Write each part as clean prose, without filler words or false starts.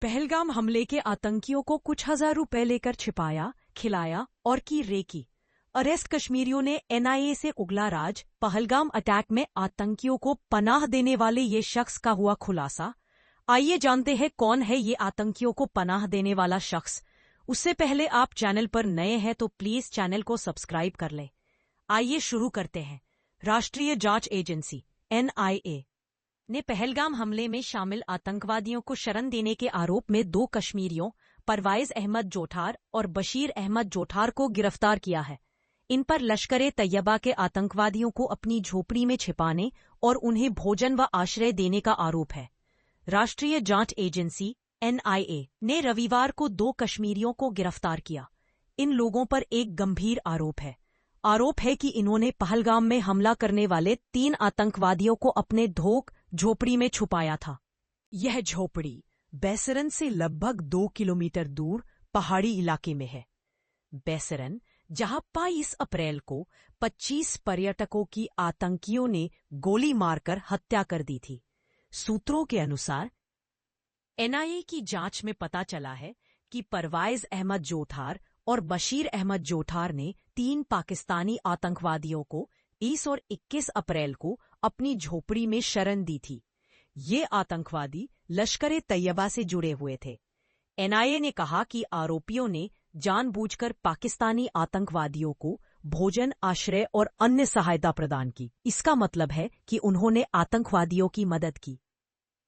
पहलगाम हमले के आतंकियों को कुछ हजार रुपए लेकर छिपाया, खिलाया और की रेकी। अरेस्ट कश्मीरियों ने एनआईए से उगला राज। पहलगाम अटैक में आतंकियों को पनाह देने वाले ये शख्स का हुआ खुलासा। आइए जानते हैं कौन है ये आतंकियों को पनाह देने वाला शख्स। उससे पहले आप चैनल पर नए हैं तो प्लीज चैनल को सब्सक्राइब कर लें। आइए शुरू करते हैं। राष्ट्रीय जांच एजेंसी एनआईए ने पहलगाम हमले में शामिल आतंकवादियों को शरण देने के आरोप में 2 कश्मीरियों परवाइज अहमद जोठार और बशीर अहमद जोठार को गिरफ्तार किया है। इन पर लश्कर-ए-तैयबा के आतंकवादियों को अपनी झोपड़ी में छिपाने और उन्हें भोजन व आश्रय देने का आरोप है। राष्ट्रीय जांच एजेंसी एनआईए ने रविवार को 2 कश्मीरियों को गिरफ्तार किया। इन लोगों पर एक गंभीर आरोप है कि इन्होंने पहलगाम में हमला करने वाले 3 आतंकवादियों को अपने झोपड़ी में छुपाया था। यह झोपड़ी बैसरन से लगभग 2 किलोमीटर दूर पहाड़ी इलाके में है। बैसरन, जहां 22 अप्रैल को 25 पर्यटकों की आतंकियों ने गोली मारकर हत्या कर दी थी। सूत्रों के अनुसार एनआईए की जांच में पता चला है कि परवाइज अहमद जोठार और बशीर अहमद जोठार ने 3 पाकिस्तानी आतंकवादियों को 20 और 21 अप्रैल को अपनी झोपड़ी में शरण दी थी। ये आतंकवादी लश्कर-ए-तैयबा से जुड़े हुए थे। एनआईए ने कहा कि आरोपियों ने जानबूझकर पाकिस्तानी आतंकवादियों को भोजन, आश्रय और अन्य सहायता प्रदान की। इसका मतलब है कि उन्होंने आतंकवादियों की मदद की,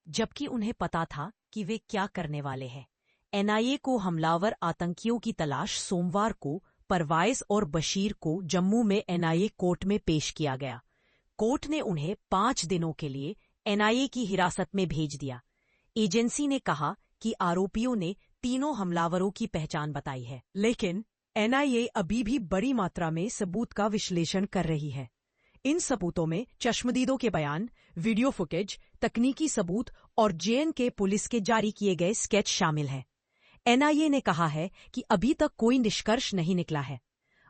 जबकि उन्हें पता था कि वे क्या करने वाले हैं। एनआईए को हमलावर आतंकियों की तलाश सोमवार को परवाइज और बशीर को जम्मू में एनआईए कोर्ट में पेश किया गया। कोर्ट ने उन्हें 5 दिनों के लिए एनआईए की हिरासत में भेज दिया। एजेंसी ने कहा कि आरोपियों ने तीनों हमलावरों की पहचान बताई है, लेकिन एनआईए अभी भी बड़ी मात्रा में सबूत का विश्लेषण कर रही है। इन सबूतों में चश्मदीदों के बयान, वीडियो फुटेज, तकनीकी सबूत और जेएनके पुलिस के जारी किए गए स्केच शामिल हैं। एनआईए ने कहा है कि अभी तक कोई निष्कर्ष नहीं निकला है।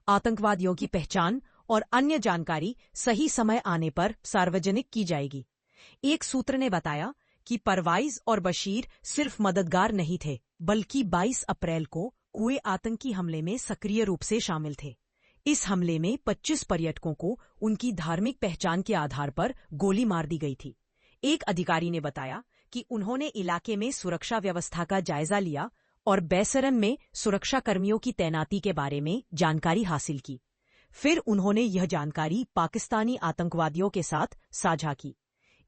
आतंकवादियों की पहचान और अन्य जानकारी सही समय आने पर सार्वजनिक की जाएगी। एक सूत्र ने बताया कि परवाइज और बशीर सिर्फ मददगार नहीं थे, बल्कि 22 अप्रैल को हुए आतंकी हमले में सक्रिय रूप से शामिल थे। इस हमले में 25 पर्यटकों को उनकी धार्मिक पहचान के आधार पर गोली मार दी गई थी। एक अधिकारी ने बताया कि उन्होंने इलाके में सुरक्षा व्यवस्था का जायजा लिया और बैसरन में सुरक्षा कर्मियों की तैनाती के बारे में जानकारी हासिल की। फिर उन्होंने यह जानकारी पाकिस्तानी आतंकवादियों के साथ साझा की।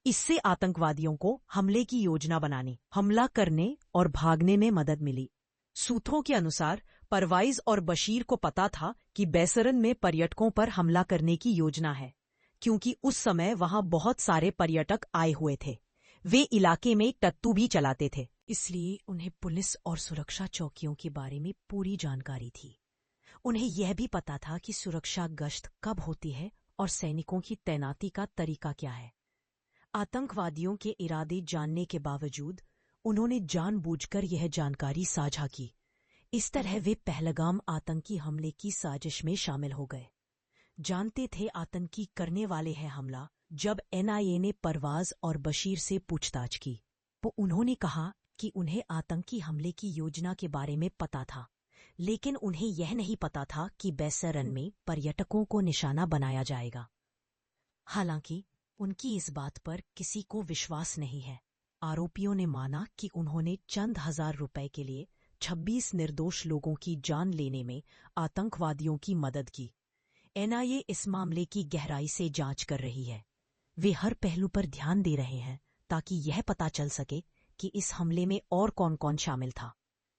इससे आतंकवादियों को हमले की योजना बनाने, हमला करने और भागने में मदद मिली। सूत्रों के अनुसार परवाइज और बशीर को पता था कि बैसरन में पर्यटकों पर हमला करने की योजना है, क्योंकि उस समय वहां बहुत सारे पर्यटक आए हुए थे। वे इलाके में टत्तू भी चलाते थे, इसलिए उन्हें पुलिस और सुरक्षा चौकियों के बारे में पूरी जानकारी थी। उन्हें यह भी पता था कि सुरक्षा गश्त कब होती है और सैनिकों की तैनाती का तरीका क्या है। आतंकवादियों के इरादे जानने के बावजूद उन्होंने जानबूझकर यह जानकारी साझा की। इस तरह वे पहलगाम आतंकी हमले की साजिश में शामिल हो गए। जानते थे आतंकी करने वाले हैं हमला। जब एनआईए ने परवाज और बशीर से पूछताछ की तो उन्होंने कहा कि उन्हें आतंकी हमले की योजना के बारे में पता था, लेकिन उन्हें यह नहीं पता था कि बैसरन में पर्यटकों को निशाना बनाया जाएगा। हालांकि उनकी इस बात पर किसी को विश्वास नहीं है। आरोपियों ने माना कि उन्होंने चंद हजार रुपए के लिए 26 निर्दोष लोगों की जान लेने में आतंकवादियों की मदद की। एनआईए इस मामले की गहराई से जांच कर रही है। वे हर पहलू पर ध्यान दे रहे हैं ताकि यह पता चल सके कि इस हमले में और कौन कौन शामिल था।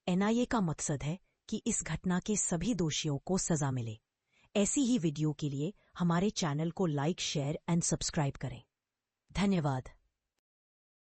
एनआईए का मकसद है कि इस घटना के सभी दोषियों को सजा मिले। ऐसी ही वीडियो के लिए हमारे चैनल को लाइक, शेयर एंड सब्सक्राइब करें। धन्यवाद।